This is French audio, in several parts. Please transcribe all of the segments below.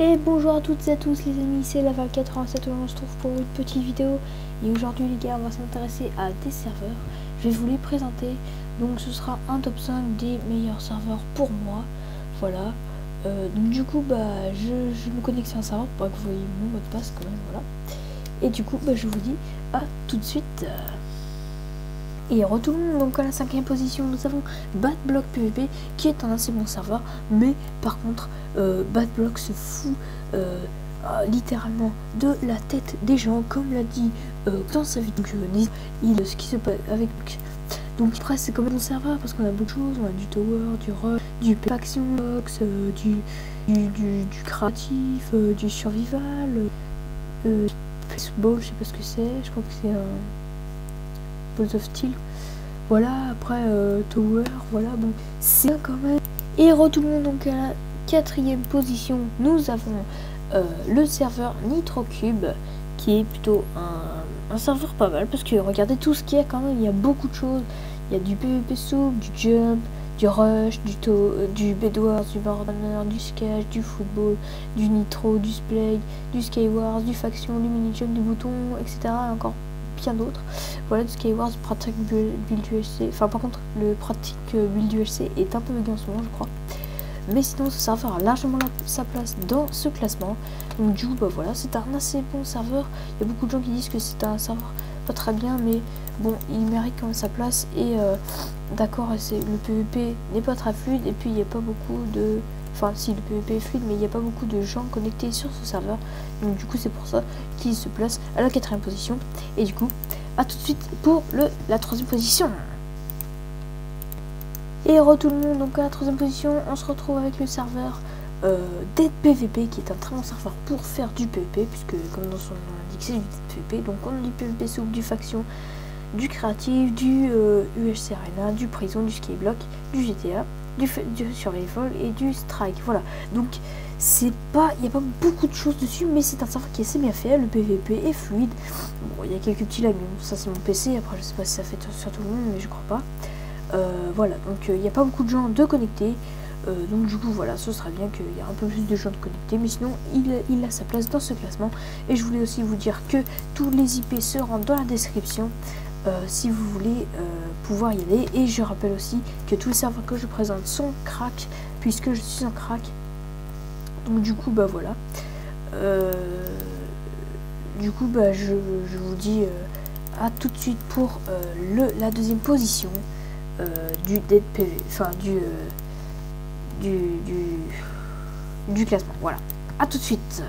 Et bonjour à toutes et à tous les amis, c'est Laval87, on se trouve pour une petite vidéo. Et aujourd'hui les gars, on va s'intéresser à des serveurs. Je vais vous les présenter. Donc ce sera un top 5 des meilleurs serveurs pour moi. Voilà. Donc du coup je me connecte à un serveur pour que vous voyez mon mot de passe quand même. Voilà. Et du coup je vous dis à tout de suite. Et retournons donc à la 5e position, nous avons BadBlock PvP qui est un assez bon serveur, mais par contre BadBlock se fout littéralement de la tête des gens, comme l'a dit dans sa vidéo. Donc ce qui se passe avec donc après c'est quand même bon serveur parce qu'on a beaucoup de choses, on a du tower, du rush, du faction box, du créatif, du survival, baseball, je sais pas ce que c'est, je crois que c'est un Balls of Steel, voilà. Après Tower, voilà, bon c'est bien quand même. Et retournons donc à la 4e position, nous avons le serveur NitroCube qui est plutôt un serveur pas mal parce que regardez tout ce qu'il y a quand même, il y a beaucoup de choses, il y a du PvP soup, du jump, du rush, du bedwars, du borderlanner, du sketch, du football, du nitro, du splay, du skywars, du faction, du mini jump, du bouton, etc. et encore bien d'autres. Voilà, du skywars, pratique build ULC. Enfin par contre le pratique build ULC est un peu bugué en ce moment je crois. Mais sinon ce serveur a largement sa place dans ce classement. Donc du coup voilà, c'est un assez bon serveur. Il y a beaucoup de gens qui disent que c'est un serveur pas très bien, mais bon il mérite quand même sa place. Et d'accord, le PvP n'est pas très fluide, et puis il n'y a pas beaucoup de... Enfin si, le PvP est fluide, mais il n'y a pas beaucoup de gens connectés sur ce serveur. Donc du coup c'est pour ça qu'il se place à la 4e position. Et du coup, à tout de suite pour la 3e position. Et retournons donc à la 3e position, on se retrouve avec le serveur Dead PvP qui est un très bon serveur pour faire du PvP, puisque comme dans son nom l'indique c'est du Dead PvP. Donc on a du PvP soup, du faction, du créatif, du UHC Arena, du prison, du skyblock, du GTA, du survival et du strike. Voilà, donc il n'y a pas beaucoup de choses dessus, mais c'est un serveur qui est assez bien fait. Le PvP est fluide. Bon, il y a quelques petits lags, ça c'est mon PC, après je sais pas si ça fait sur tout le monde, mais je crois pas. Voilà, donc il n'y a pas beaucoup de gens de connectés, donc du coup voilà, ce serait bien qu'il y ait un peu plus de gens de connectés, mais sinon il a sa place dans ce classement. Et je voulais aussi vous dire que tous les IP seront dans la description si vous voulez pouvoir y aller. Et je rappelle aussi que tous les serveurs que je présente sont crack, puisque je suis un crack. Donc du coup voilà, du coup je vous dis à tout de suite pour la 2e position du Dead PV, enfin du classement. Voilà, à tout de suite.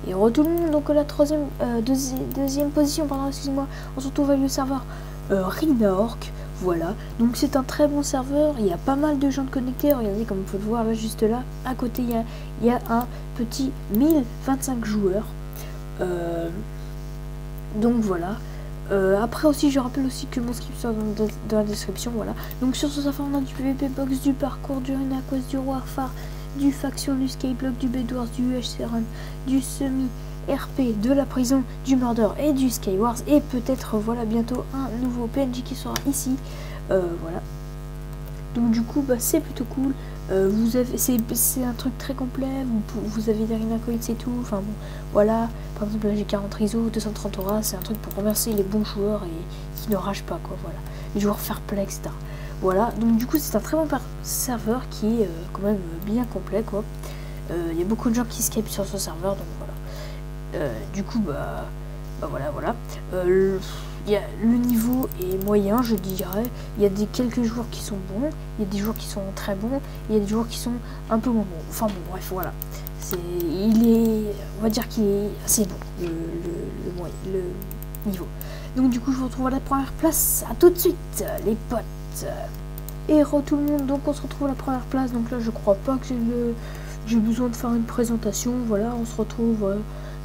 Et retournons donc à la 2e position, pardon, excusez-moi. On se retrouve avec le serveur Rinaorc. Voilà, donc c'est un très bon serveur, il y a pas mal de gens de connectés. Regardez, comme vous pouvez le voir là, juste là à côté il y a un petit 1025 joueurs, donc voilà. Après aussi je rappelle aussi que mon script sera dans la description. Voilà, donc sur ce serveur on a du PvP box, du parcours, du Arena Quest, du Warfare, du faction, du skyblock, du bedwars, du UHC Run, du semi RP, de la prison, du murder et du skywars. Et peut-être voilà bientôt un nouveau PNJ qui sera ici. Voilà, donc du coup c'est plutôt cool. C'est un truc très complet, vous avez des Arena Coins et tout, enfin bon voilà. Par exemple là j'ai 40 réseaux, 230 auras, c'est un truc pour remercier les bons joueurs et qui ne ragent pas quoi, voilà, les joueurs fair play, etc. Voilà, donc du coup c'est un très bon serveur qui est quand même bien complet quoi. Il y a beaucoup de gens qui Skype sur ce serveur, donc voilà. Du coup voilà. Le niveau est moyen, je dirais. Il y a quelques joueurs qui sont bons, il y a des joueurs qui sont très bons, il y a des joueurs qui sont un peu moins bons. Enfin bon, bref, voilà. On va dire qu'il est assez bon, le niveau. Donc du coup, je vous retrouve à la 1re place. À tout de suite, les potes. Et tout le monde, donc on se retrouve à la 1re place. Donc là, je crois pas que j'ai besoin de faire une présentation. Voilà, on se retrouve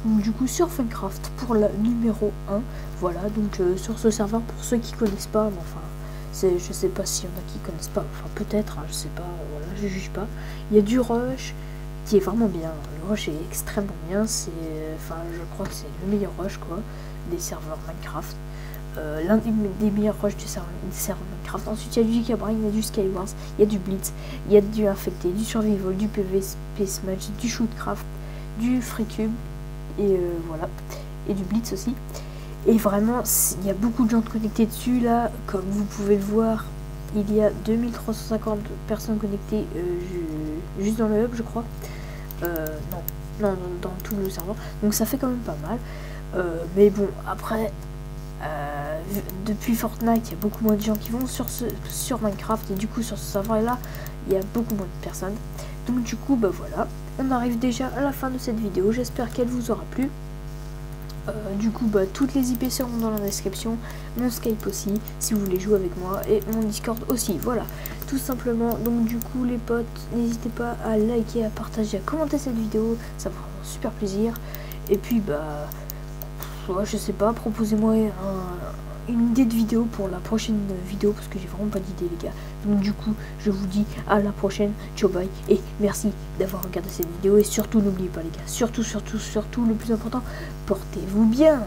donc du coup sur Funcraft pour la numéro 1. Voilà, donc sur ce serveur, pour ceux qui connaissent pas, mais enfin je sais pas s'il y en a qui connaissent pas, enfin peut-être, hein, je sais pas, voilà, je juge pas. Il y a du rush qui est vraiment bien, le rush est extrêmement bien, je crois que c'est le meilleur rush quoi des serveurs Minecraft. l'un des meilleurs rushs de serveur Minecraft. Ensuite, il y a du Cabra, il y a du Skywars, il y a du Blitz, il y a du Infecté, du Survival, du PvP Smash, du Shootcraft, du FreeCube, et voilà, et du Blitz aussi. Et vraiment, il y a beaucoup de gens connectés dessus, là, comme vous pouvez le voir, il y a 2350 personnes connectées juste dans le hub, je crois. Non, dans tout le serveur, donc ça fait quand même pas mal. Mais bon, après, depuis Fortnite, il y a beaucoup moins de gens qui vont sur Minecraft, et du coup sur ce serveur là, il y a beaucoup moins de personnes. Donc du coup, bah voilà, on arrive déjà à la fin de cette vidéo, j'espère qu'elle vous aura plu. Du coup, bah, toutes les IP seront dans la description, mon Skype aussi, si vous voulez jouer avec moi, et mon Discord aussi, voilà, tout simplement. Donc du coup, les potes, n'hésitez pas à liker, à partager, à commenter cette vidéo, ça me fera super plaisir. Et puis, bah, ouais, je sais pas, proposez-moi une idée de vidéo pour la prochaine vidéo, parce que j'ai vraiment pas d'idée, les gars. Donc du coup, je vous dis à la prochaine, ciao bye, et merci d'avoir regardé cette vidéo, et surtout n'oubliez pas, les gars, surtout le plus important, portez-vous bien.